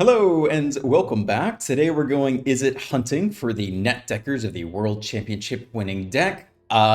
Hello and welcome back. Today we're going Izzet hunting for the net deckers of the World Championship winning deck.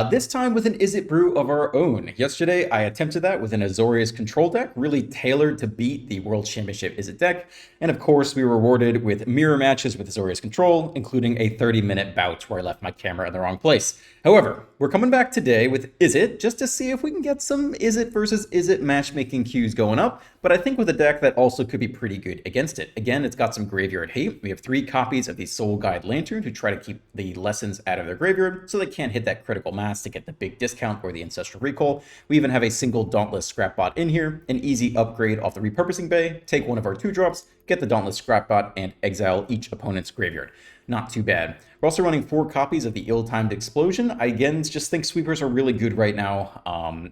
This time with an Izzet brew of our own. Yesterday I attempted that with an Azorius control deck, really tailored to beat the World Championship Izzet deck. And of course we were rewarded with mirror matches with Azorius control, including a 30-minute bout where I left my camera in the wrong place. However, we're coming back today with Izzet just to see if we can get some Izzet versus Izzet matchmaking queues going up, but I think with a deck that also could be pretty good against it. Again, it's got some graveyard hate. We have 3 copies of the Soul Guide Lantern to try to keep the lessons out of their graveyard so they can't hit that critical mass to get the big discount or the Ancestral Recall. We even have a single Dauntless Scrapbot in here, an easy upgrade off the Repurposing Bay, take one of our 2-drops, get the Dauntless Scrapbot, and exile each opponent's graveyard. Not too bad. We're also running 4 copies of the Ill-Timed Explosion. I again just think sweepers are really good right now.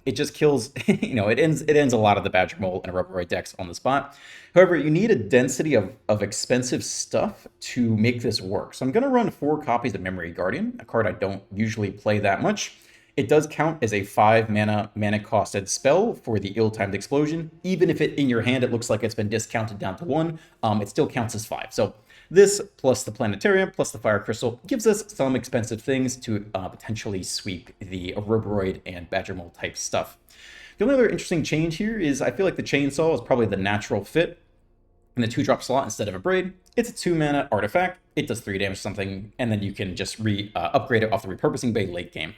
It just kills, it ends a lot of the Badger Mole and Rubberoid decks on the spot. However, you need a density of expensive stuff to make this work. So I'm going to run 4 copies of Memory Guardian, a card I don't usually play that much. It does count as a 5 mana costed spell for the Ill-Timed Explosion. Even if in your hand it looks like it's been discounted down to 1, it still counts as 5. So this, plus the Planetarium, plus the Fire Crystal, gives us some expensive things to potentially sweep the Rubberoid and Badger Mole type stuff. The only other interesting change here is I feel like the Chainsaw is probably the natural fit in the 2-drop slot instead of a Braid. It's a 2-mana artifact, it does 3 damage to something, and then you can just upgrade it off the Repurposing Bay late game.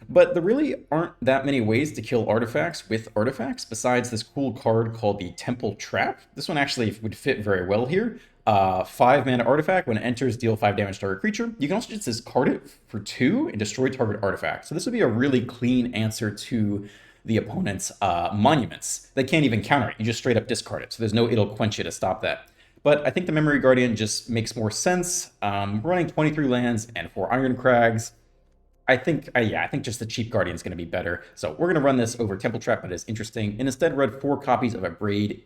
But there really aren't that many ways to kill artifacts with artifacts besides this cool card called the Temple Trap. This one actually would fit very well here. 5 mana artifact, when it enters, deal 5 damage to target creature. You can also just discard it for 2 and destroy target artifact. So this would be a really clean answer to the opponent's monuments. They can't even counter it. You just straight up discard it. So there's no It'll Quench You to stop that. But I think the Memory Guardian just makes more sense. Running 23 lands and 4 Iron Crags. I think just the cheap Guardian is going to be better. So we're going to run this over Temple Trap, but it's interesting. And instead read 4 copies of a Braid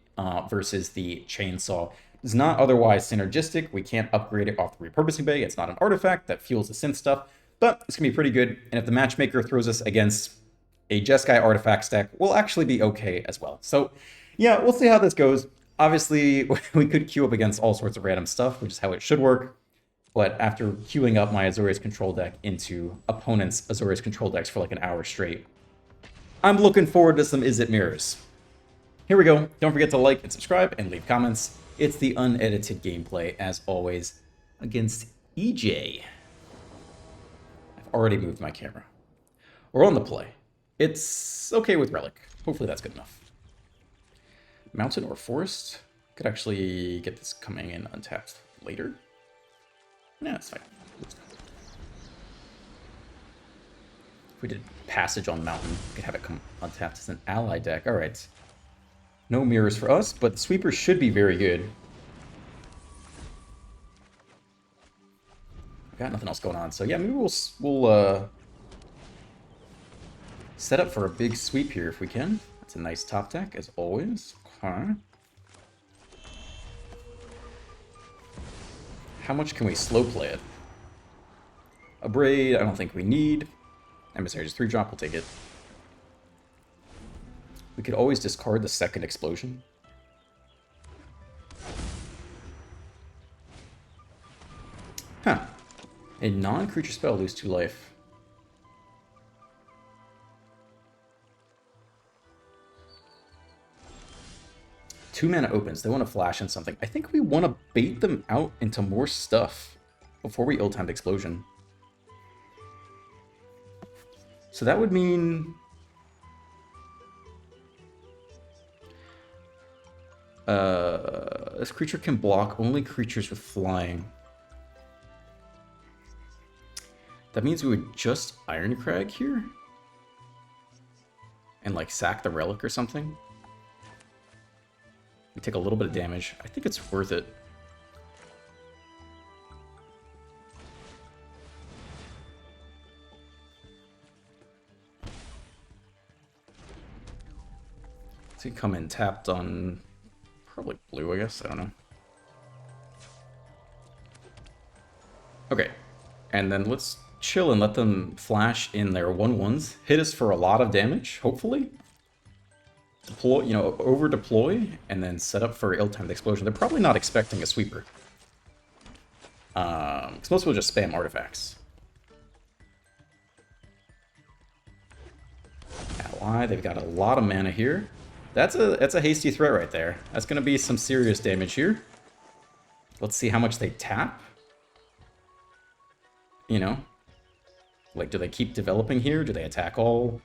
versus the Chainsaw. It's not otherwise synergistic. We can't upgrade it off the Repurposing Bay. It's not an artifact that fuels the synth stuff, but it's going to be pretty good. And if the matchmaker throws us against a Jeskai artifact stack, we'll actually be okay as well. So yeah, we'll see how this goes. Obviously, we could queue up against all sorts of random stuff, which is how it should work. But after queuing up my Azorius control deck into opponents' Azorius control decks for like an hour straight, I'm looking forward to some Izzet mirrors. Here we go. Don't forget to like and subscribe and leave comments. It's the unedited gameplay, as always, against EJ. I've already moved my camera. We're on the play. It's okay with Relic. Hopefully that's good enough. Mountain or Forest? Could actually get this coming in untapped later. Yeah, that's fine. If we did Passage on Mountain, we could have it come untapped as an ally deck. Alright. No mirrors for us, but the sweepers should be very good. Got nothing else going on, so yeah, maybe we'll set up for a big sweep here if we can. That's a nice top deck, as always. Okay. How much can we slow play it? A Braid, I don't think we need. Emissary, just 3-drop, we'll take it. We could always discard the second explosion. Huh. A non-creature spell, lose 2 life. Two mana opens. They want to flash in something. I think we want to bait them out into more stuff before we Ill-Timed Explosion. So that would mean... this creature can block only creatures with flying. That means we would just Ironcrag here? And like sack the Relic or something? We take a little bit of damage. I think it's worth it. So you come in tapped on probably blue, I guess. I don't know. Okay. And then let's chill and let them flash in their 1/1s. Hit us for a lot of damage, hopefully. deploy, you know, over deploy and then set up for ill-timed explosion. They're probably not expecting a sweeper. Because most people just spam artifacts. Ally, they've got a lot of mana here. That's a hasty threat right there. That's going to be some serious damage here. Let's see how much they tap. You know, like, do they keep developing here? Do they attack all?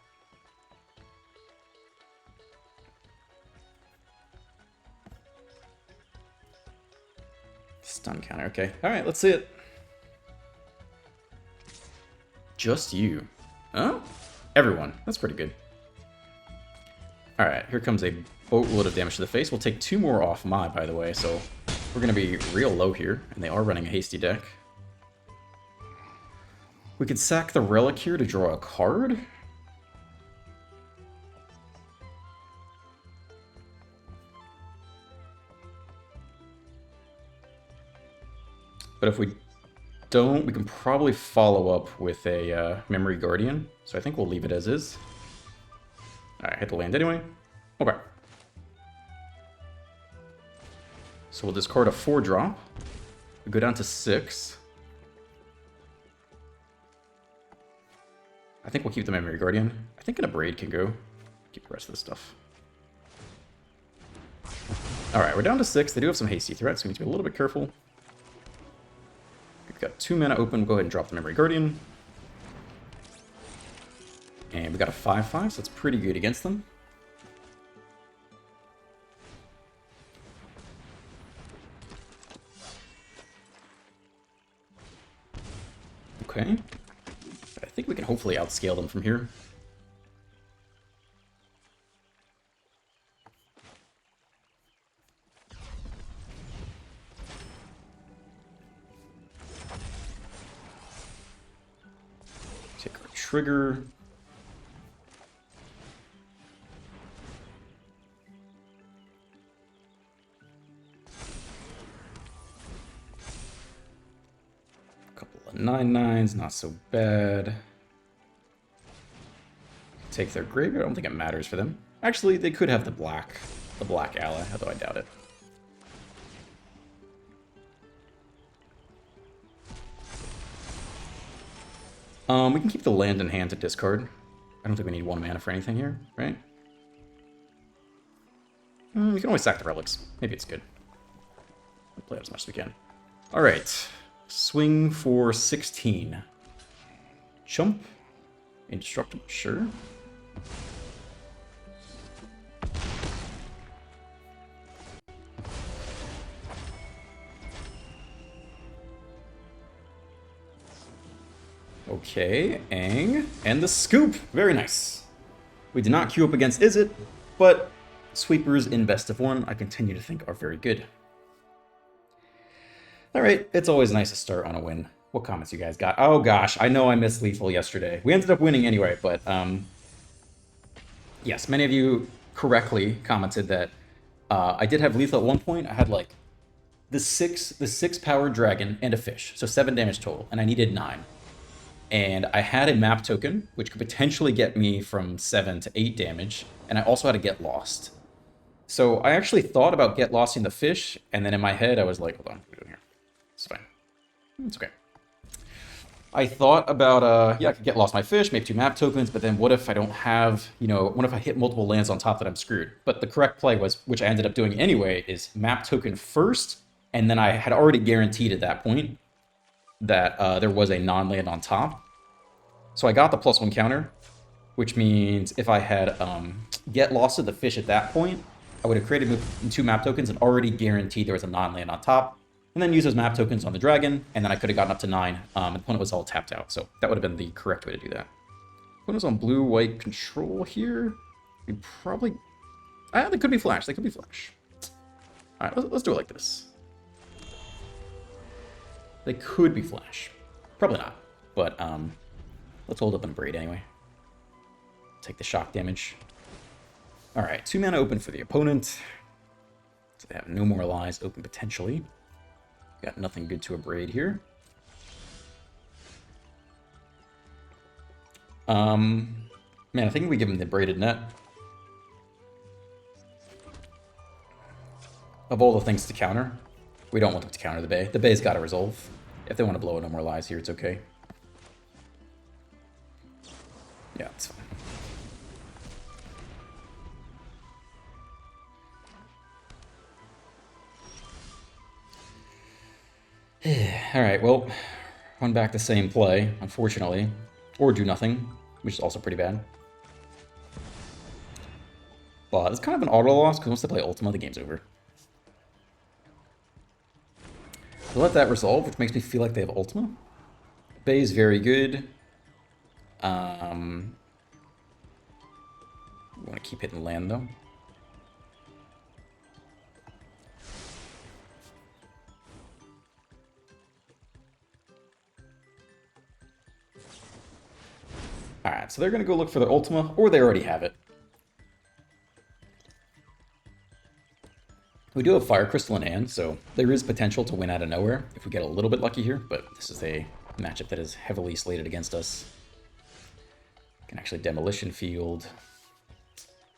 Stun counter, okay. Alright, let's see it. Just you. Huh? Everyone. That's pretty good. Alright, here comes a boatload of damage to the face. We'll take 2 more off my, by the way, so we're going to be real low here, and they are running a hasty deck. We could sack the Relic here to draw a card. But if we don't, we can probably follow up with a Memory Guardian. So I think we'll leave it as is. Alright, hit the land anyway. Okay. So we'll discard a 4-drop. We go down to 6. I think we'll keep the Memory Guardian. I think an Abrade can go. Keep the rest of this stuff. Alright, we're down to 6. They do have some hasty threats, so we need to be a little bit careful. We've got 2 mana open. Go ahead and drop the Memory Guardian. And we got a 5/5, so that's pretty good against them. Okay. I think we can hopefully outscale them from here. Take our trigger. Couple of 9/9s, not so bad. Take their graveyard. I don't think it matters for them. Actually, they could have the black ally, although I doubt it. We can keep the land in hand to discard. I don't think we need 1 mana for anything here, right? We can always sack the relics. Maybe it's good. We'll play out as much as we can. Alright. Swing for 16. Chump. Indestructible, sure. Okay, Ang, and the scoop! Very nice. We did not queue up against Izzet, but sweepers in best of 1, I continue to think are very good. Alright, it's always nice to start on a win. What comments you guys got? Oh gosh, I know I missed Lethal yesterday. We ended up winning anyway, but yes, many of you correctly commented that I did have Lethal at one point. I had like the 6 powered dragon and a fish, so 7 damage total, and I needed 9. And I had a map token, which could potentially get me from 7 to 8 damage, and I also had to Get Lost. So I actually thought about Get Lost in the fish, and then in my head I was like, hold on, what are we doing here? It's fine. It's okay. I thought about, yeah, I could Get Lost my fish, make 2 map tokens, but then what if I don't have, you know, what if I hit multiple lands on top that I'm screwed? But the correct play was, which I ended up doing anyway, is map token first, and then I had already guaranteed at that point that there was a non-land on top. So I got the +1 counter, which means if I had Get Lost to the fish at that point, I would have created 2 map tokens and already guaranteed there was a non-land on top, and then use those map tokens on the dragon, and then I could have gotten up to 9, and the opponent was all tapped out. So that would have been the correct way to do that. Opponent's on blue-white control here. We probably... they could be flash. They could be flash. All right, let's do it like this. They could be flash. Probably not, but let's hold up and Abrade anyway. Take the shock damage. All right, 2 mana open for the opponent. So they have no more lies open potentially. Got nothing good to Abrade here. Man, I think we give him the braided net. of all the things to counter, we don't want them to counter the Bay. The Bay's got to resolve. If they want to blow No More Lies here, it's okay. Yeah, it's fine. Alright, well, run back the same play, unfortunately. Or do nothing, which is also pretty bad. But it's kind of an auto loss, because once they play Ultima, the game's over. They let that resolve, which makes me feel like they have Ultima. Bay's very good. We want to keep hitting land, though. Alright, so they're going to go look for their Ultima, or they already have it. We do have Fire Crystal in hand, so there is potential to win out of nowhere if we get a little bit lucky here, but this is a matchup that is heavily slated against us. Can actually Demolition Field.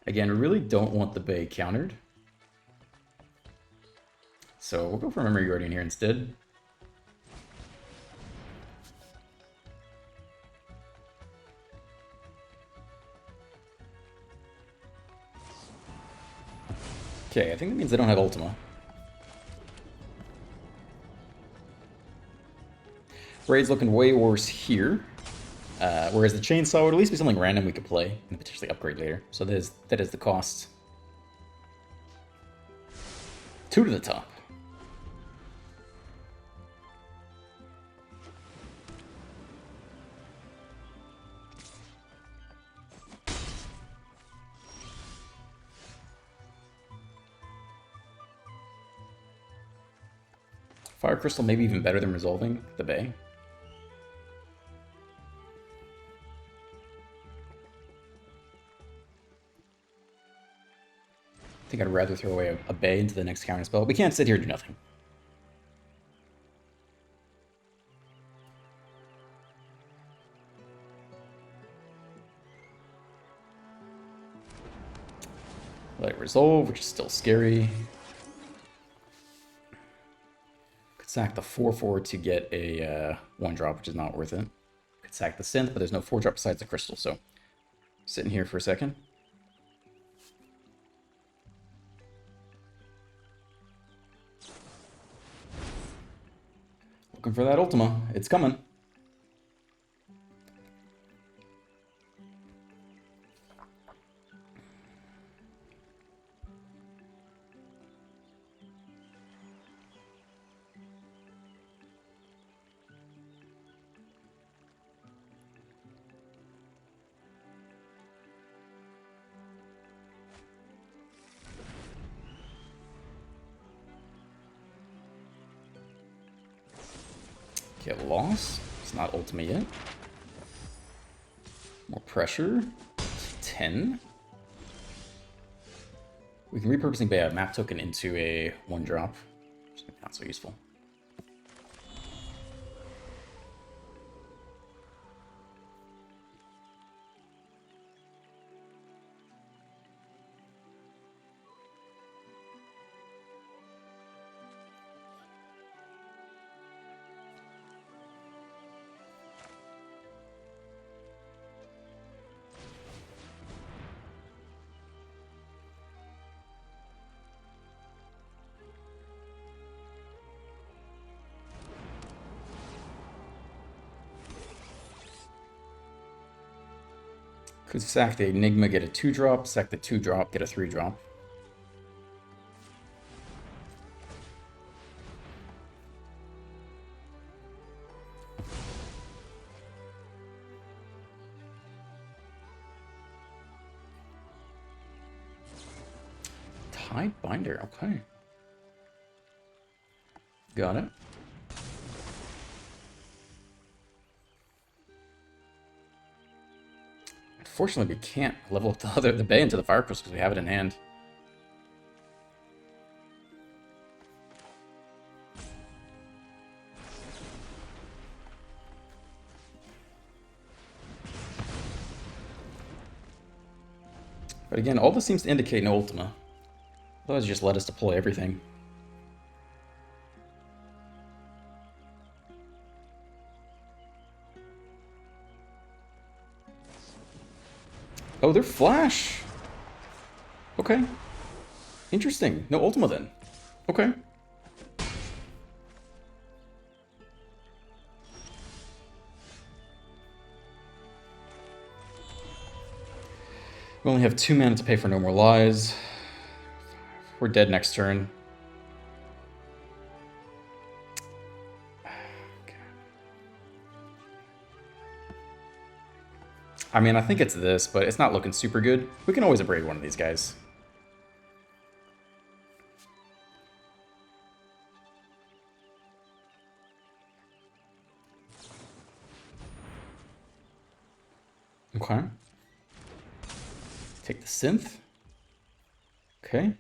Again, we really don't want the Bay countered. So we'll go for Memory Guardian here instead. Okay, I think that means they don't have Ultima. Raid's looking way worse here. Whereas the Chainsaw would at least be something random we could play and potentially upgrade later. So that is the cost. 2 to the top. Fire Crystal maybe even better than resolving the Bay. I think I'd rather throw away a Bay into the next counter spell. We can't sit here and do nothing. Let it resolve, which is still scary. Could sack the 4/4 to get a 1-drop, which is not worth it. Could sack the Synth, but there's no 4-drop besides the Crystal, so sitting here for a second. Looking for that Ultima. It's coming. Get loss. It's not Ultima yet. More pressure. 10. We can repurposing a map token into a 1-drop. Not so useful. Could sack the Enigma, get a 2-drop, sack the 2-drop, get a 3-drop. Tide Binder, okay. Got it. Unfortunately, we can't level up the Bay into the Fire Crystal because we have it in hand. But again, all this seems to indicate no Ultima. Otherwise, it just led us to play everything. Oh, they're Flash. Okay. Interesting. No Ultima then. Okay. We only have 2 mana to pay for No More Lies. We're dead next turn. Okay. I mean, I think it's this, but it's not looking super good. We can always abrade one of these guys. Okay. Take the synth. Okay.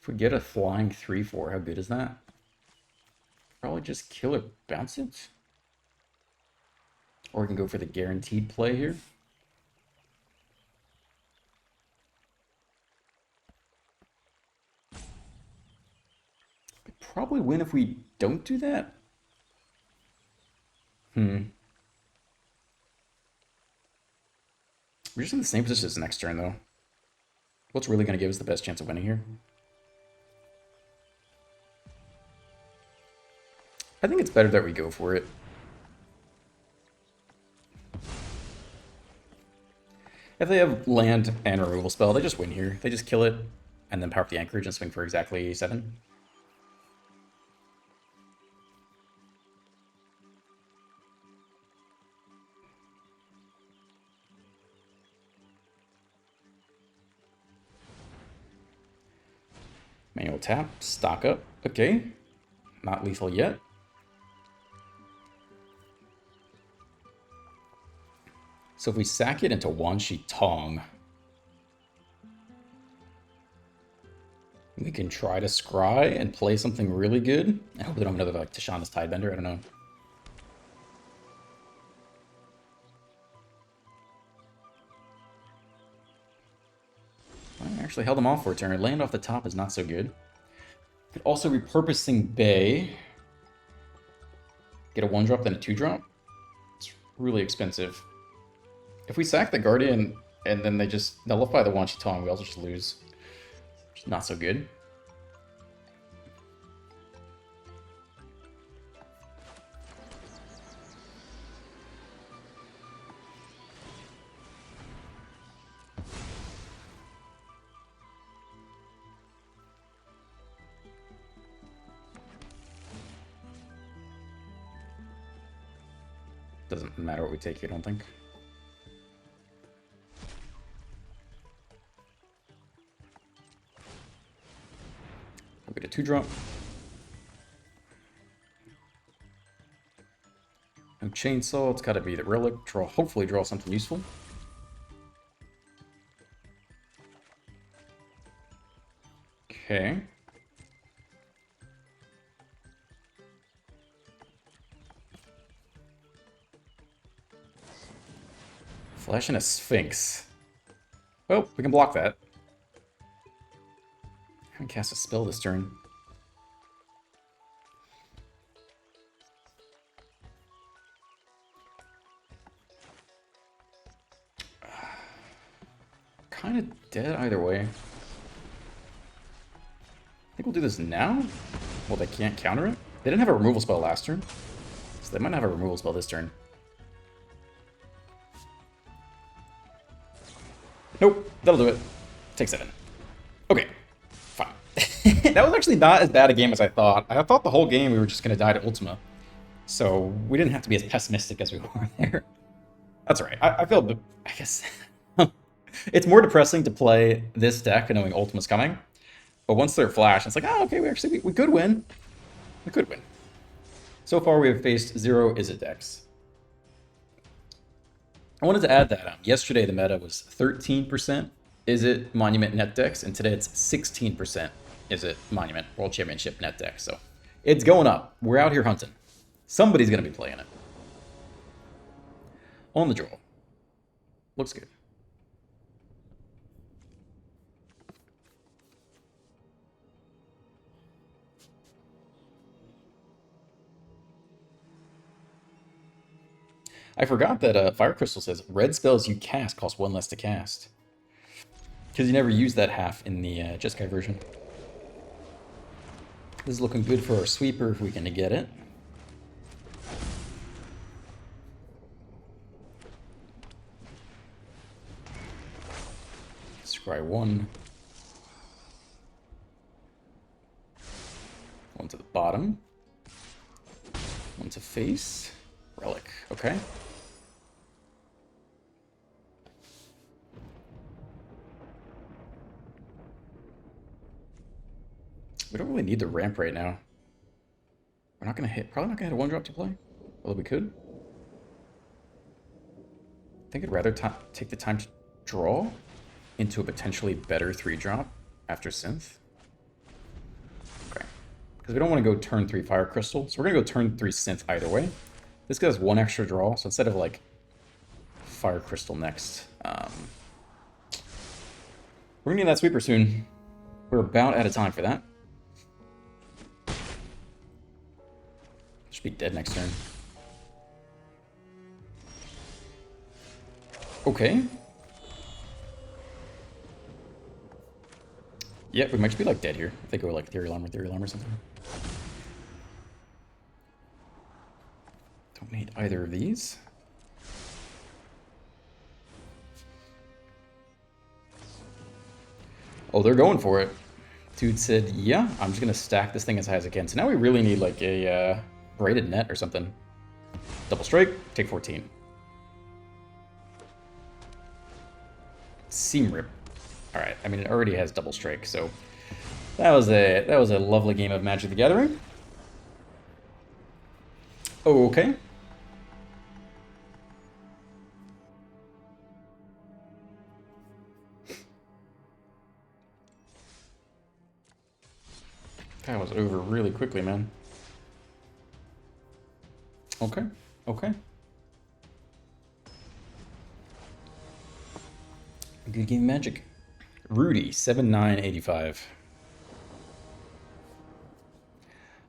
If we get a flying 3/4, how good is that? Probably just kill it, bounce it. Or we can go for the guaranteed play here. We'd probably win if we don't do that. We're just in the same position as next turn, though. What's really going to give us the best chance of winning here? I think it's better that we go for it. If they have land and a removal spell, they just win here. They just kill it, and then power up the Anchorage and swing for exactly 7. Manual tap, stock up. Okay. Not lethal yet. So if we sack it into Wanshi Tong, we can try to scry and play something really good. I hope they don't have another like Tishana's Tidebender, I don't know. I actually held them off for a turn. Land off the top is not so good. Could also repurposing Bay. Get a 1-drop, then a 2-drop. It's really expensive. If we sack the Guardian and then they just nullify the Wanshi Tong, we also just lose. Which is not so good. Doesn't matter what we take here, I don't think. We'll get a 2-drop. No Chainsaw, it's gotta be the Relic. Hopefully draw something useful. Okay. Flash and a Sphinx. Well, we can block that. I can cast a spell this turn. Kind of dead either way. I think we'll do this now. Well, they can't counter it. They didn't have a removal spell last turn, so they might not have a removal spell this turn. Nope, that'll do it. Take 7. Okay, fine. That was actually not as bad a game as I thought. I thought the whole game we were just going to die to Ultima. So we didn't have to be as pessimistic as we were there. That's all right. I feel, I guess, it's more depressing to play this deck knowing Ultima's coming. But once they're flash, it's like, oh, okay, we could win. We could win. So far, we have faced 0 Izzet decks. I wanted to add that yesterday the meta was 13% Izzet Monument net decks, and today it's 16% Izzet Monument World Championship net deck. So it's going up. We're out here hunting. Somebody's going to be playing it. On the draw. Looks good. I forgot that Fire Crystal says red spells you cast cost 1 less to cast. Because you never use that half in the Jeskai version. This is looking good for our sweeper if we can get it. Scry 1. One to the bottom. One to face. Relic. Okay. We don't really need the ramp right now. We're not gonna hit, probably not gonna hit a 1-drop to play. Although we could. I think I'd rather take the time to draw into a potentially better 3-drop after Synth. Okay. Because we don't want to go turn 3 Fire Crystal, so we're gonna go turn 3 Synth either way. This gives us 1 extra draw, so instead of like Fire Crystal next, we're gonna need that sweeper soon. We're about out of time for that. Should be dead next turn. Okay. Yeah, we might just be like dead here. I think we're like Ethereal Armor or something. Don't need either of these. Oh, they're going for it. Dude said, yeah, I'm just gonna stack this thing as high as I can. So now we really need like a braided net or something. Double strike, take 14. Seam rip. All right, I mean it already has double strike, so that was a lovely game of Magic the Gathering. Oh, okay. That was over really quickly, man. Okay, okay. Good game of Magic. Rudy, 7985.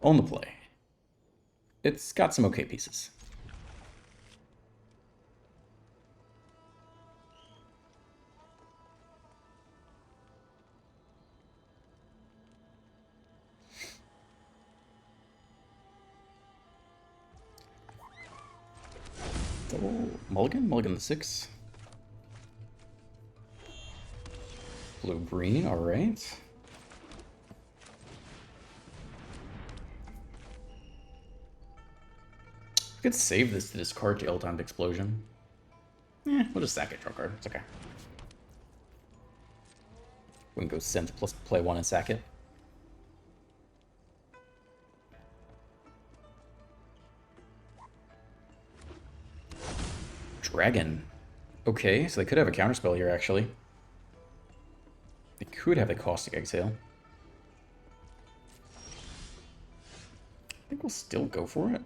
On the play. It's got some okay pieces. Double mulligan? Mulligan the 6. Blue-green, alright. We could save this to discard to ill-timed explosion. We'll just sack it, draw card. It's okay. We can go Synth plus play 1 and sack it. Dragon. Okay, so they could have a counterspell here, actually. They could have the Caustic Exhale. I think we'll still go for it.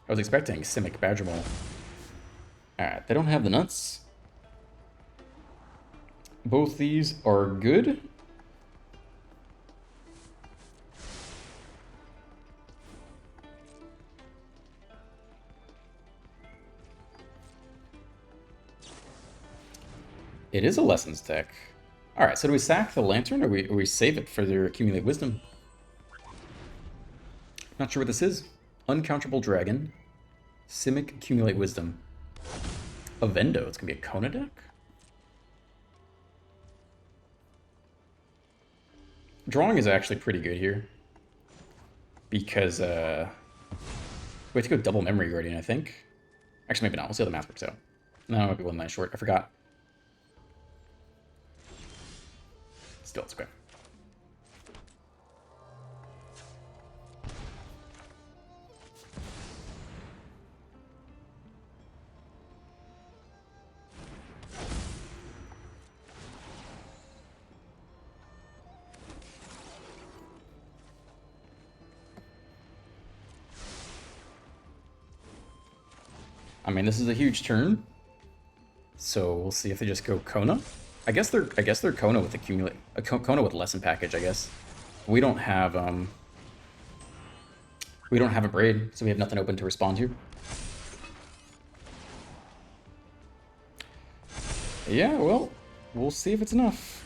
I was expecting Simic Badgermole. Alright, they don't have the nuts. Both these are good. It is a Lessons deck. Alright, so do we sack the Lantern or we save it for their Accumulate Wisdom? Not sure what this is. Uncounterable Dragon. Simic Accumulate Wisdom. Avendo, it's gonna be a Kona deck? Drawing is actually pretty good here. Because, we have to go double Memory Guardian, I think. Actually, maybe not. We'll see how the math works out. No, it might be 1 night short. I forgot. Still, it's okay. I mean, this is a huge turn, so we'll see if they just go Kona. I guess they're Kona with accumulate, Kona with lesson package, I guess. We don't have a braid, so we have nothing open to respond to. Yeah, well, we'll see if it's enough.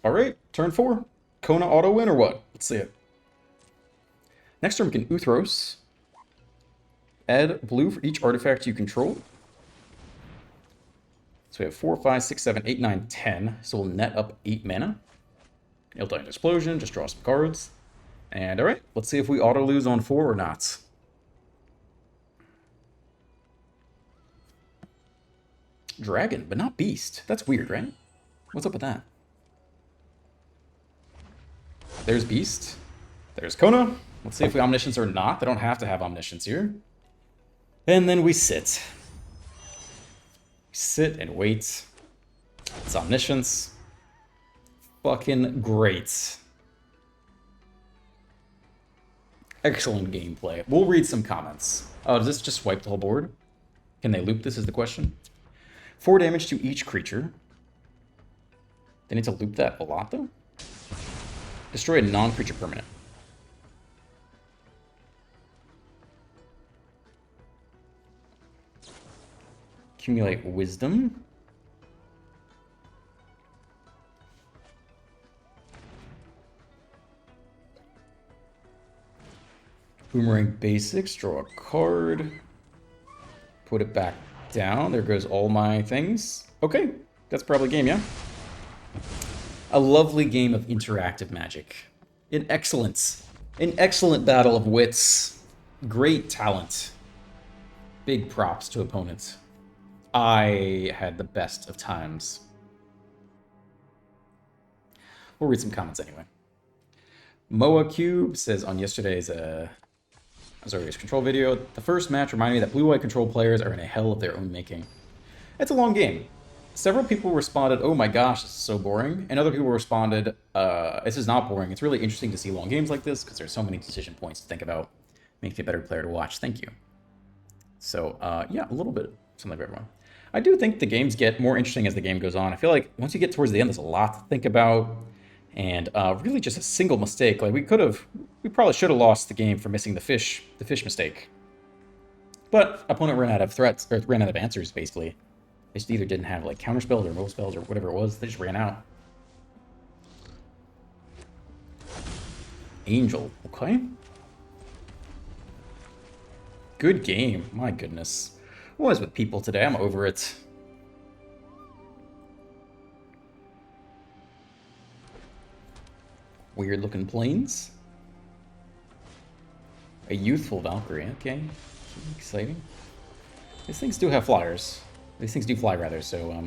All right, turn 4. Kona auto win or what? Let's see it. Next turn we can Uthros. Add blue for each artifact you control. So we have 4, 5, 6, 7, 8, 9, 10. So we'll net up 8 mana. Ill-timed Explosion, just draw some cards. And all right, let's see if we auto lose on 4 or not. Dragon, but not Beast. That's weird, right? What's up with that? There's Beast. There's Kona. Let's see if we Omniscience or not. They don't have to have Omniscience here. And then we sit. Sit and wait. It's Omniscience. Fucking great. Excellent gameplay. We'll read some comments. Oh, does this just wipe the whole board? Can they loop this is the question. 4 damage to each creature. They need to loop that a lot, though. Destroy a non-creature permanent. Accumulate Wisdom. Boomerang Basics, draw a card. Put it back down. There goes all my things. Okay, that's probably game, yeah? A lovely game of interactive Magic. An excellent battle of wits. Great talent. Big props to opponents. I had the best of times. We'll read some comments anyway. Moa Cube says on yesterday's Azorius control video, the first match reminded me that blue-white control players are in a hell of their own making. It's a long game. Several people responded, oh my gosh, this is so boring. And other people responded, this is not boring. It's really interesting to see long games like this because there's so many decision points to think about. Make you a better player to watch. Thank you. So, yeah, a little bit something for everyone. I do think the games get more interesting as the game goes on. I feel like once you get towards the end, there's a lot to think about. And really just a single mistake. Like, we probably should have lost the game for missing the fish mistake. But opponent ran out of threats, or ran out of answers, basically. They just either didn't have, like, counter spells or removal spells or whatever it was. They just ran out. Angel, okay. Good game, my goodness. What is with people today? I'm over it. Weird looking planes. A youthful Valkyrie, okay. Exciting. These things do have flyers. These things do fly rather, so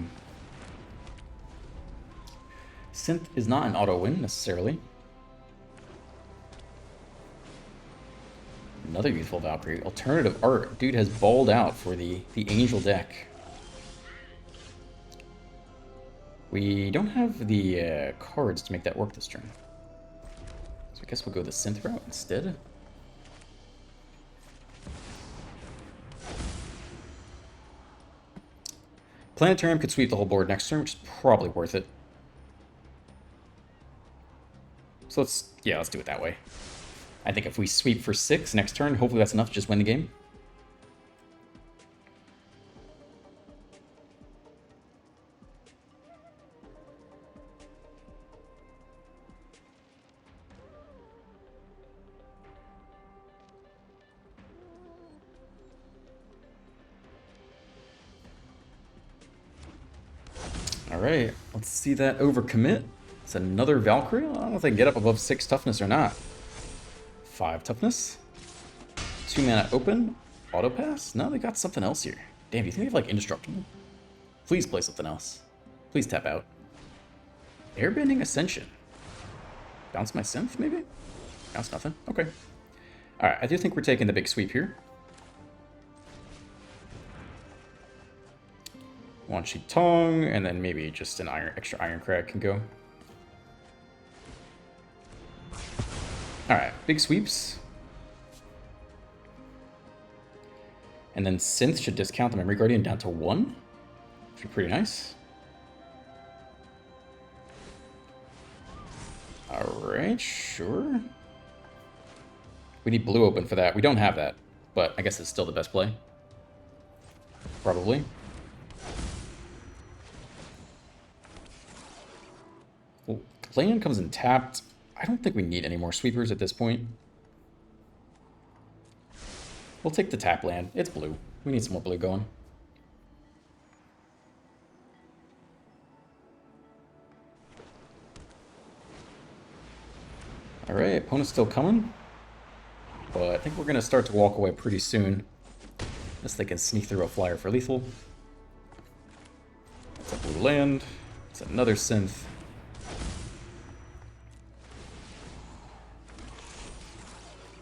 Synth is not an auto win necessarily. Another youthful Valkyrie. Alternative art. Dude has balled out for the Angel deck. We don't have the cards to make that work this turn. So I guess we'll go the Synth route instead. Planetarium could sweep the whole board next turn, which is probably worth it. So let's do it that way. I think if we sweep for 6 next turn, hopefully that's enough to just win the game. Alright, let's see that overcommit. It's another Valkyrie. I don't know if they can get up above 6 toughness or not. 5 toughness. 2 mana open. Auto pass? No, they got something else here. Damn, do you think they have like indestructible? Please play something else. Please tap out. Airbending Ascension. Bounce my synth, maybe? Bounce nothing. Okay. Alright, I do think we're taking the big sweep here. One Sheet Tongue, and then maybe just an extra Iron Crag can go. Alright, big sweeps. And then Synth should discount the Memory Guardian down to 1. Which would be pretty nice. Alright, sure. We need blue open for that. We don't have that, but I guess it's still the best play. Probably. Well, land comes in tapped. I don't think we need any more sweepers at this point. We'll take the tap land. It's blue. We need some more blue going. Alright, opponent's still coming. But I think we're going to start to walk away pretty soon. Unless they can sneak through a flyer for lethal. That's a blue land. It's another synth.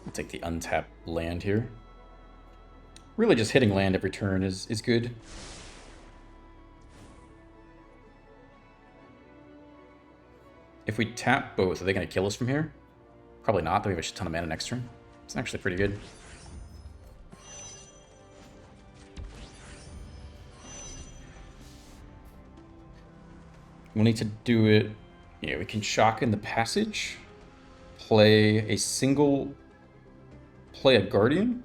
We'll take the untapped land here. Really just hitting land every turn is good. If we tap both, are they going to kill us from here? Probably not. They have a shit ton of mana next turn. It's actually pretty good. We'll need to do it... Yeah, we can shock in the passage. Play a Guardian.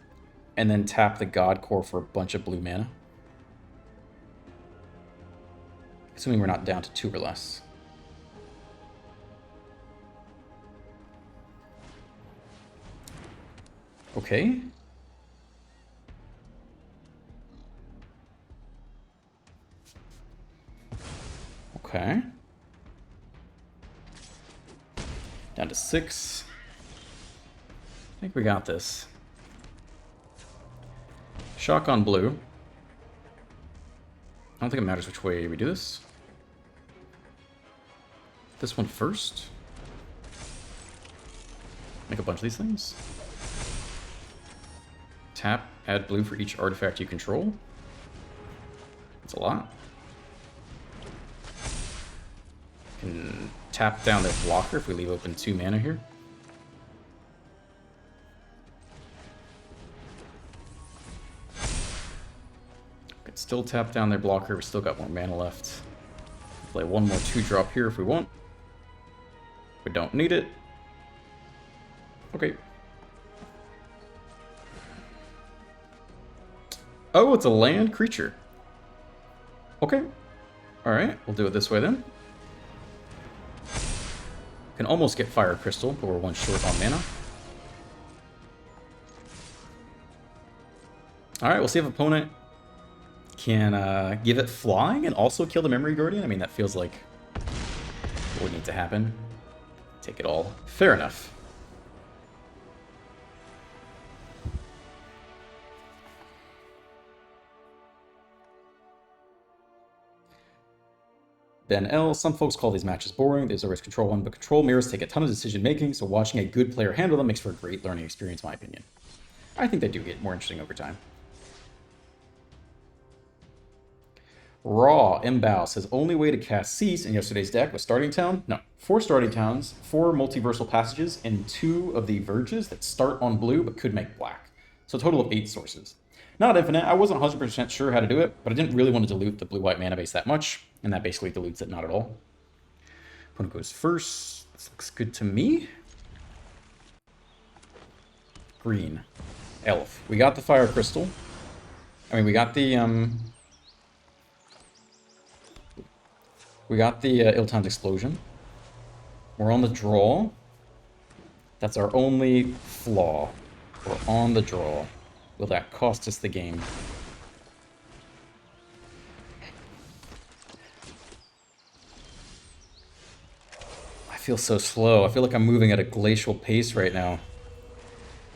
And then tap the God Core for a bunch of blue mana. Assuming we're not down to 2 or less. Okay. Okay. Down to 6. I think we got this. Shock on blue. I don't think it matters which way we do this. This one first. Make a bunch of these things. Tap, add blue for each artifact you control. That's a lot. Can tap down their blocker if we leave open 2 mana here. Could still tap down their blocker. We still got more mana left. Play one more 2-drop here if we want. We don't need it. Okay. Oh, it's a land creature. Okay. Alright, we'll do it this way then. Can almost get Fire Crystal, but we're 1 short on mana. Alright, we'll see if opponent can give it flying and also kill the Memory Guardian. I mean, that feels like what would need to happen. Take it all. Fair enough. Ben L. Some folks call these matches boring. There's always control one, but control mirrors take a ton of decision making, so watching a good player handle them makes for a great learning experience, in my opinion. I think they do get more interesting over time. Raw Mbow says only way to cast Cease in yesterday's deck was Starting Town. No, 4 Starting Towns, 4 Multiversal Passages, and 2 of the Verges that start on blue but could make black. So a total of 8 sources. Not infinite. I wasn't 100% sure how to do it, but I didn't really want to dilute the blue-white mana base that much, and that basically dilutes it not at all. Opponent goes first. This looks good to me. Green. Elf. We got the Fire Crystal. I mean, we got the Ill-Timed Explosion. We're on the draw. That's our only flaw. We're on the draw. Will that cost us the game? I feel so slow. I feel like I'm moving at a glacial pace right now.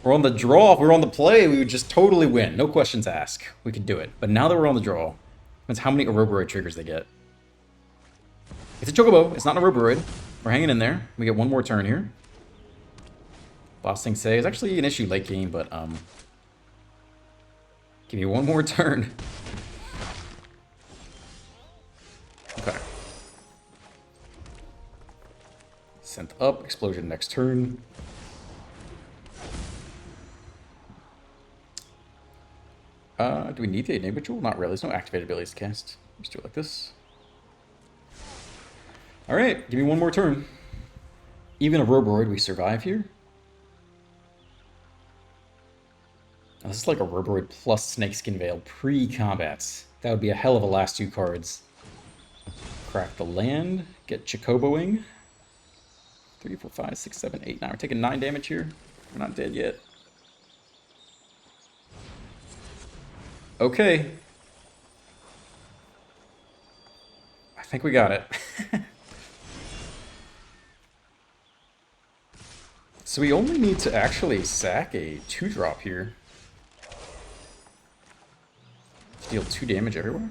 We're on the draw. If we were on the play, we would just totally win. No questions asked. We could do it. But now that we're on the draw, depends how many Ouroboros triggers they get. It's a Chocobo. It's not an Ouroboros. We're hanging in there. We get one more turn here. Last thing say is actually an issue late game, but give me one more turn. Okay. Sent up, explosion next turn. Do we need the Enigma Jewel? Not really. There's no activated abilities to cast. Just do it like this. Alright, give me one more turn. Even a Roboroid, we survive here. Oh, this is like a Roboroid plus Snakeskin Veil pre-combats. That would be a hell of a last 2 cards. Crack the land, get Chocoboing. 3, 4, 5, 6, 7, 8, 9. We're taking 9 damage here. We're not dead yet. Okay. I think we got it. So we only need to actually sack a 2-drop here. Deal 2 damage everywhere.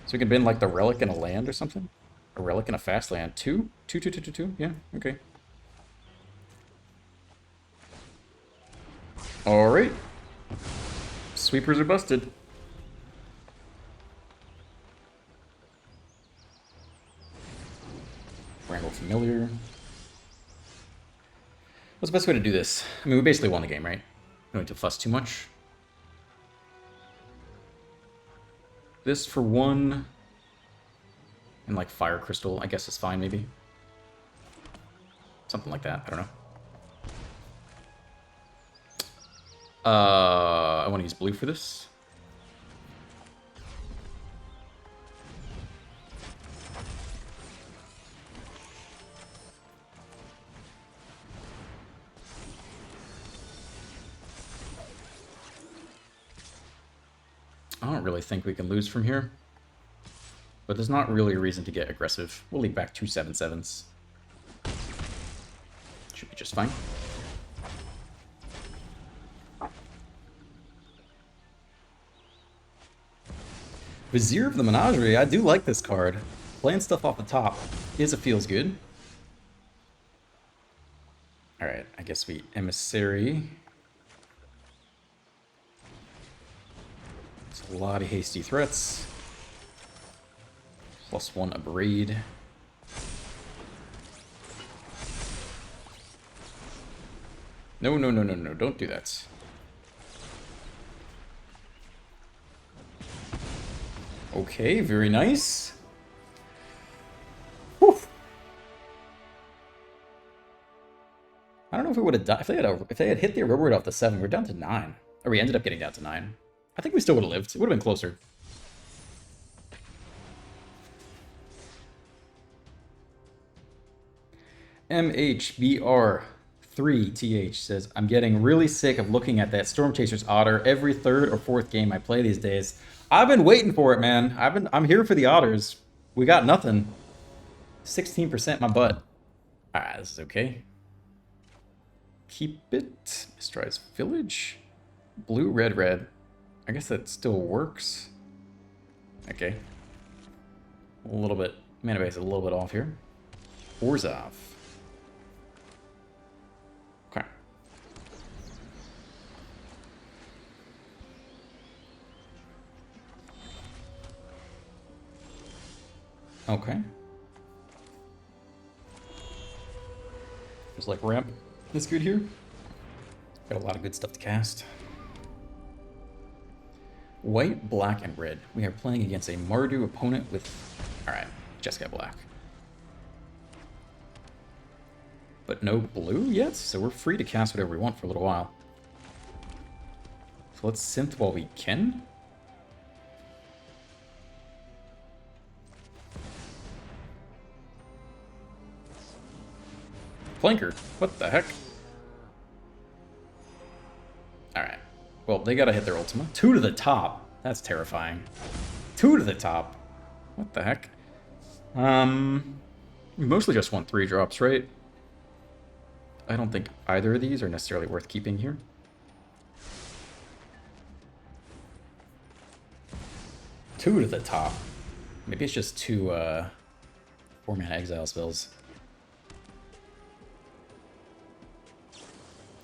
So we can bin like the Relic in a land or something? A Relic in a fast land. 2? 2, 2, 2, 2, 2? Yeah, okay. Alright. Sweepers are busted. Wrangle Familiar. What's the best way to do this? I mean, we basically won the game, right? We don't need to fuss too much. This for 1. And like Fire Crystal, I guess is fine, maybe. Something like that, I don't know. I want to use blue for this. I don't really think we can lose from here. But there's not really a reason to get aggressive. We'll leave back 2 7/7s. Should be just fine. Vizier of the Menagerie, I do like this card. Playing stuff off the top is a feels good. Alright, I guess we Emissary. It's a lot of hasty threats. +1 Abrade. No, no, no, no, no, don't do that. Okay, very nice. Whew. I don't know if we would have died. If they had hit the Roboroid off the 7, we're down to 9. Or we ended up getting down to 9. I think we still would have lived. It would have been closer. MHBR3TH says, I'm getting really sick of looking at that Storm Chaser's Otter every 3rd or 4th game I play these days. I've been waiting for it, man. I'm here for the Otters. We got nothing. 16% my butt. Ah, this is okay. Keep it. Mistrice Village. Blue, red, red. I guess that still works. Okay. A little bit. Mana base is a little bit off here. Orzhov. Okay. Okay. Just like ramp is good here. Got a lot of good stuff to cast. White, black, and red. We are playing against a Mardu opponent with... Alright, just got black. But no blue yet, so we're free to cast whatever we want for a little while. So let's synth while we can. Flanker, what the heck? Alright. Well, they gotta hit their Ultima. 2 to the top. That's terrifying. 2 to the top. What the heck? We mostly just want 3 drops, right? I don't think either of these are necessarily worth keeping here. Two to the top. Maybe it's just 2 4-mana exile spells.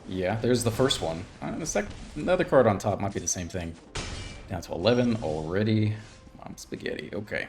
Yeah, there's the first one. Another card on top might be the same thing. Down to 11 already. Mom spaghetti. Okay.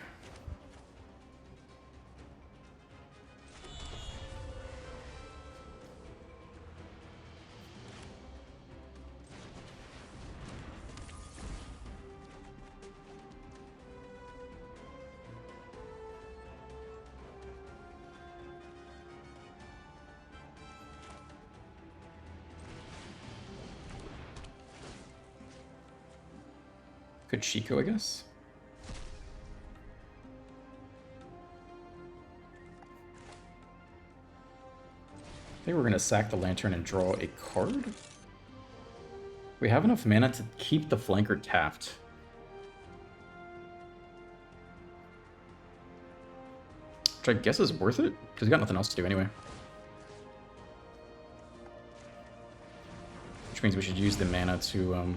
Could Chico, I guess. I think we're gonna sack the Lantern and draw a card. We have enough mana to keep the flanker tapped. Which I guess is worth it, because we got nothing else to do anyway. Which means we should use the mana to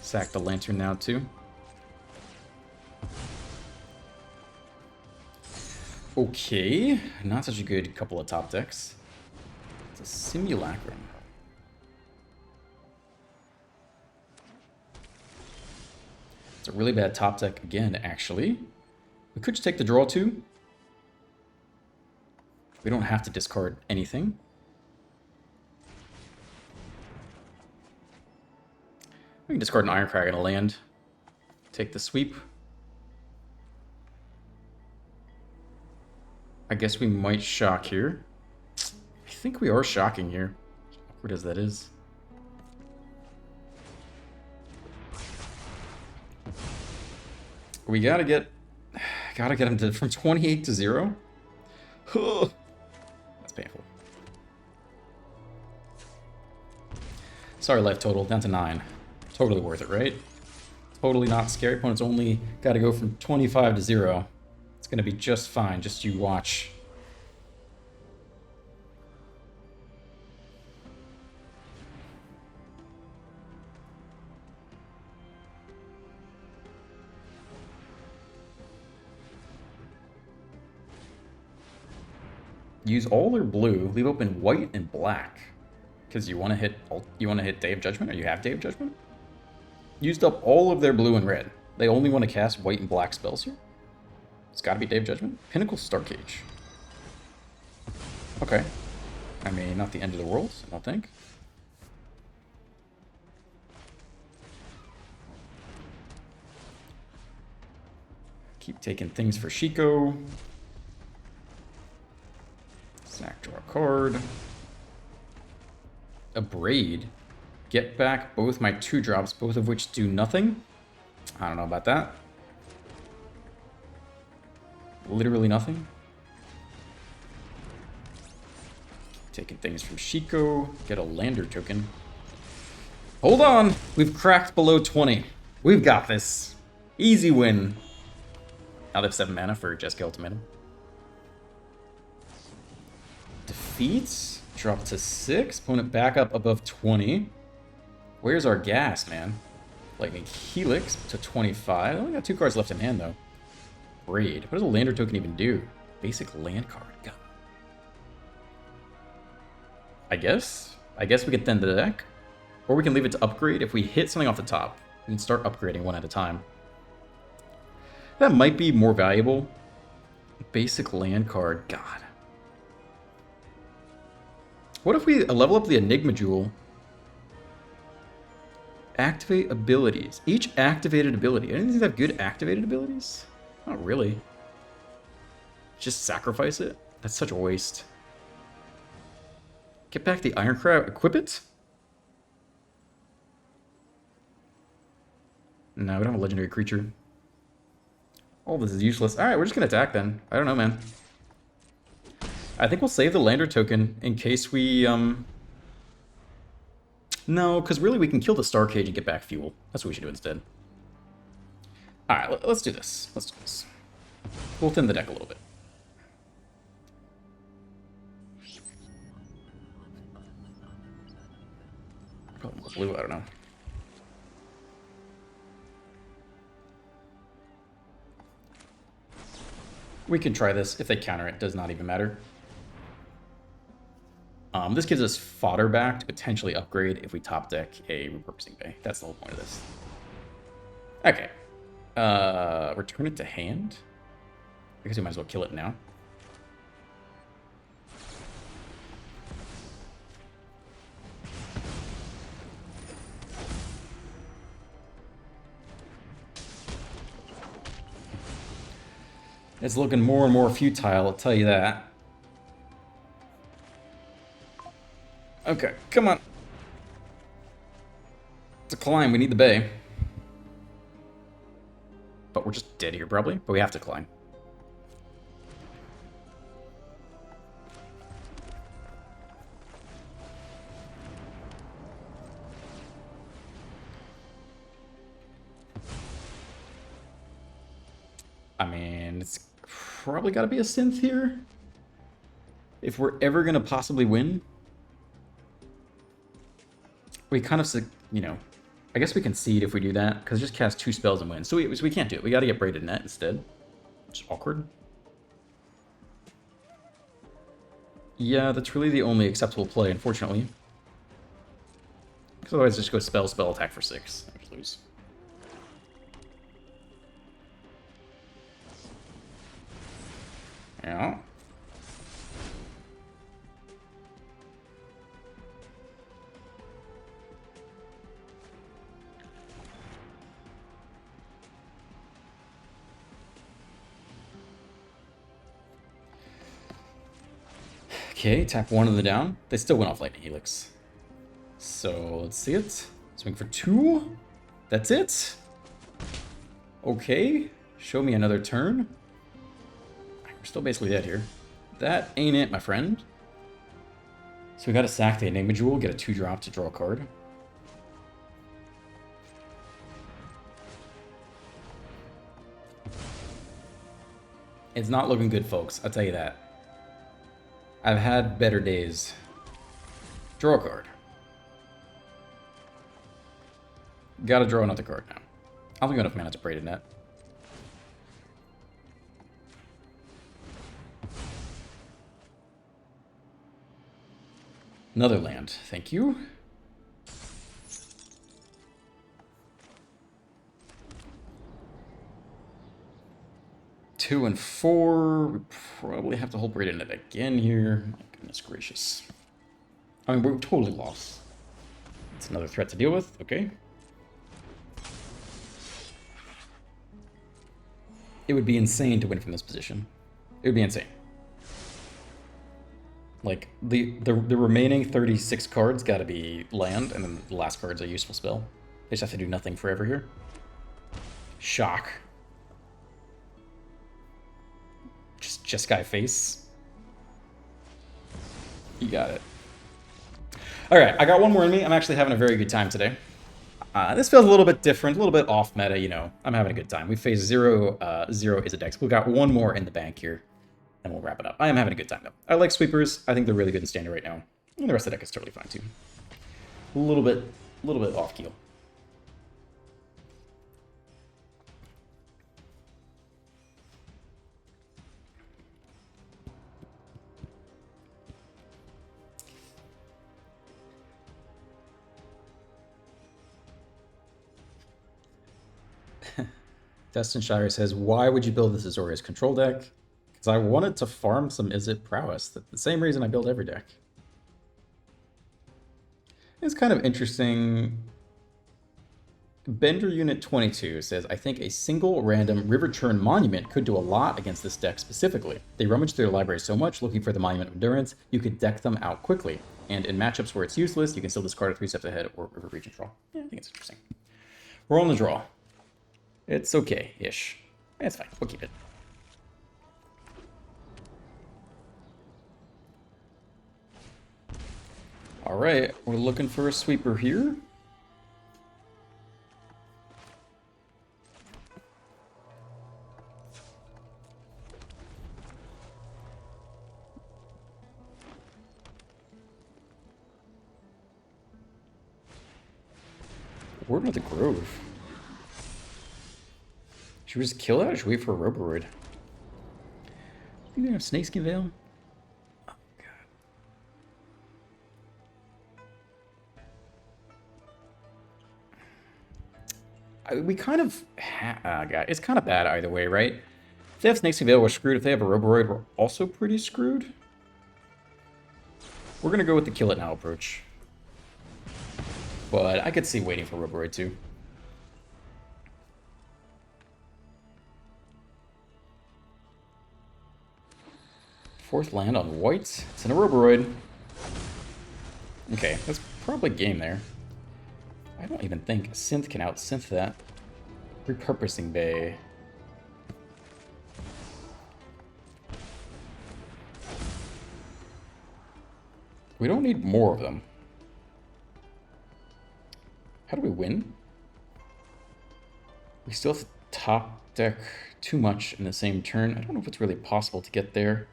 sack the Lantern now too. Okay, not such a good couple of top decks. It's a Simulacrum. It's a really bad top deck again, actually. We could just take the draw too. We don't have to discard anything. We can discard an Ironcrag and a land. Take the sweep. I guess we might shock here. I think we are shocking here. Awkward as that is. We gotta get him to from 28 to 0. That's painful. Sorry, life total down to 9. Totally worth it, right? Totally not scary. Opponents only got to go from 25 to 0. It's gonna be just fine. Just you watch. Use all or blue, leave open white and black. Because you want to hit Day of Judgment, or you have Day of Judgment? Used up all of their blue and red. They only want to cast white and black spells here. It's got to be Day of Judgment. Pinnacle Starcage. Okay. I mean, not the end of the world, I don't think. Keep taking things for Chico. Sack, draw a card. A Braid. Get back both my 2-drops, both of which do nothing. I don't know about that. Literally nothing. Taking things from Chico. Get a Lander token. Hold on! We've cracked below 20. We've got this. Easy win. Now they have 7 mana for Jeskai Ultimatum. Defeats. Drop to 6. Opponent back up above 20. Where's our gas, man? Lightning Helix to 25. I only got 2 cards left in hand, though. Braid. What does a Lander token even do? Basic land card. God. I guess we can thin the deck. Or we can leave it to upgrade. If we hit something off the top, we can start upgrading one at a time. That might be more valuable. Basic land card. God. What if we level up the Enigma Jewel? Activate abilities. Each activated ability. Any of these have good activated abilities? Not really. Just sacrifice it? That's such a waste. Get back the Ironcrag. Equip it? No, we don't have a legendary creature. All this is useless. Alright, we're just gonna attack then. I don't know, man. I think we'll save the Lander token in case we, No, because really we can kill the Starcage and get back fuel. That's what we should do instead. Alright, let's do this. Let's do this. We'll thin the deck a little bit. Probably more blue, I don't know. We can try this. If they counter it, does not even matter. This gives us fodder back to potentially upgrade if we top deck a Repurposing Bay. That's the whole point of this. Okay. Return it to hand. I guess we might as well kill it now. It's looking more and more futile, I'll tell you that. Okay, come on. It's a climb, we need the bay. what? We're just dead here, probably. But we have to climb. I mean, it's probably got to be a synth here. If we're ever going to possibly win. We kind of, you know, I guess we concede if we do that, because just cast 2 spells and win. So we can't do it. We got to get Braided Net instead. Which is awkward. Yeah, that's really the only acceptable play, unfortunately. Because otherwise, just go spell, attack for 6. I just lose. Yeah. Okay, tap 1 of the down. They still went off Lightning Helix. So, let's see it. Swing for 2. That's it. Okay. Show me another turn. We're still basically dead here. That ain't it, my friend. So we gotta sack the Enigma Jewel, get a 2-drop to draw a card. It's not looking good, folks. I'll tell you that. I've had better days. Draw a card. Gotta draw another card now. I don't think I have enough mana to Braided Net. Another land, thank you. Two and 4. We probably have to hold Braided Net again here. My goodness gracious. I mean, we're totally lost. It's another threat to deal with. Okay. It would be insane to win from this position. It would be insane. Like, the remaining 36 cards gotta be land, and then the last card's a useful spell. They just have to do nothing forever here. Shock. Just Sky Face. You got it. Alright, I got one more in me. I'm actually having a very good time today. This feels a little bit different, a little bit off meta, you know. I'm having a good time. We faced 0 Izzet decks. We've got one more in the bank here. And we'll wrap it up. I am having a good time, though. I like sweepers. I think they're really good in standard right now. And the rest of the deck is totally fine, too. A little bit off keel. Destin Shire says, why would you build this Azorius control deck? Because I wanted to farm some Izzet Prowess. That's the same reason I build every deck. It's kind of interesting. Bender Unit 22 says, I think a single random River Churn Monument could do a lot against this deck specifically. They rummage through their library so much looking for the Monument of Endurance, you could deck them out quickly. And in matchups where it's useless, you can still discard it 3 steps ahead or River Region draw. Yeah, I think it's interesting. We're on the draw. It's okay-ish. It's fine. We'll keep it. All right, we're looking for a sweeper here. Warden of the Grove. Should we just kill that or should we wait for a Roboroid? You think have Snakeskin Veil? Oh, God. We kind of... God, it's kind of bad either way, right? If they have Snakeskin Veil, we're screwed. If they have a Roboroid, we're also pretty screwed. We're going to go with the kill it now approach. But I could see waiting for Roboroid too. Fourth land on white. It's in a Roboroid. Okay, that's probably game there. I don't even think Synth can out-synth that. Repurposing Bay. We don't need more of them. How do we win? We still have to top deck too much in the same turn. I don't know if it's really possible to get there.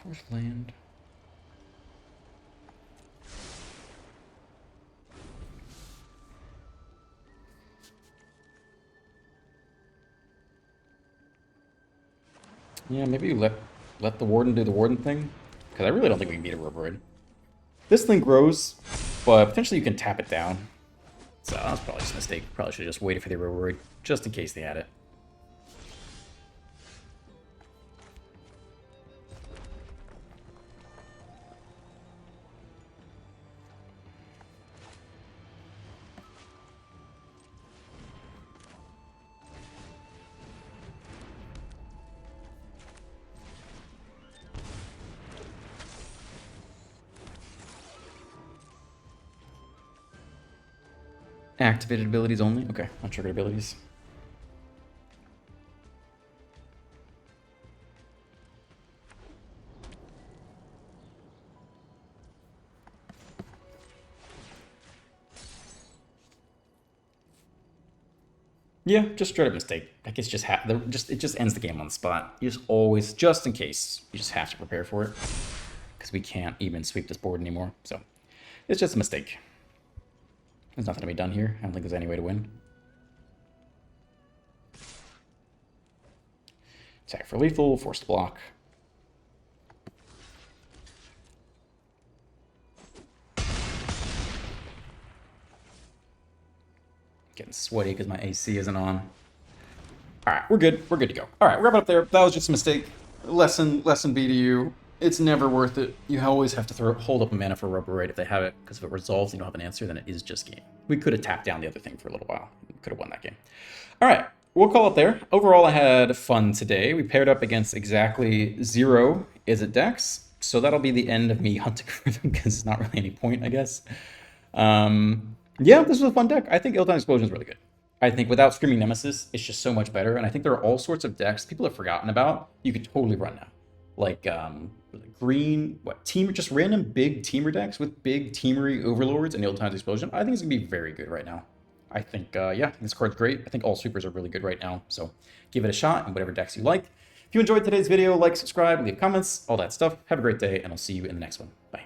Fourth land. Yeah, maybe you let the Warden do the Warden thing. Because I really don't think we can beat a Roboride. This thing grows, but potentially you can tap it down. So that's probably just a mistake. Probably should have just waited for the Roboride, just in case they had it. Activated abilities only? Okay, untriggered abilities. Yeah, just straight up mistake. I guess just it just ends the game on the spot. You just always, just in case, you just have to prepare for it. Because we can't even sweep this board anymore. So it's just a mistake. There's nothing to be done here. I don't think there's any way to win. Attack for lethal, force to block. Getting sweaty because my AC isn't on. All right, we're good. We're good to go. All right, wrap it up there. That was just a mistake. Lesson B to you. It's never worth it. You always have to hold up a mana for Roboride if they have it, because if it resolves and you don't have an answer, then it is just game. We could have tapped down the other thing for a little while. We could have won that game. All right, we'll call it there. Overall, I had fun today. We paired up against exactly 0 Izzet decks, so that'll be the end of me hunting for them, because there's not really any point, I guess. Yeah, this was a fun deck. I think Ill-Timed Explosion is really good. I think without Screaming Nemesis, it's just so much better, and I think there are all sorts of decks people have forgotten about you could totally run now. Like green, just random big teamer decks with big teamery overlords and Ill-Timed Explosion. I think it's gonna be very good right now. I think, yeah, this card's great. I think all sweepers are really good right now, so give it a shot in whatever decks you like. If you enjoyed today's video, like, subscribe, leave comments, all that stuff. Have a great day, and I'll see you in the next one. Bye.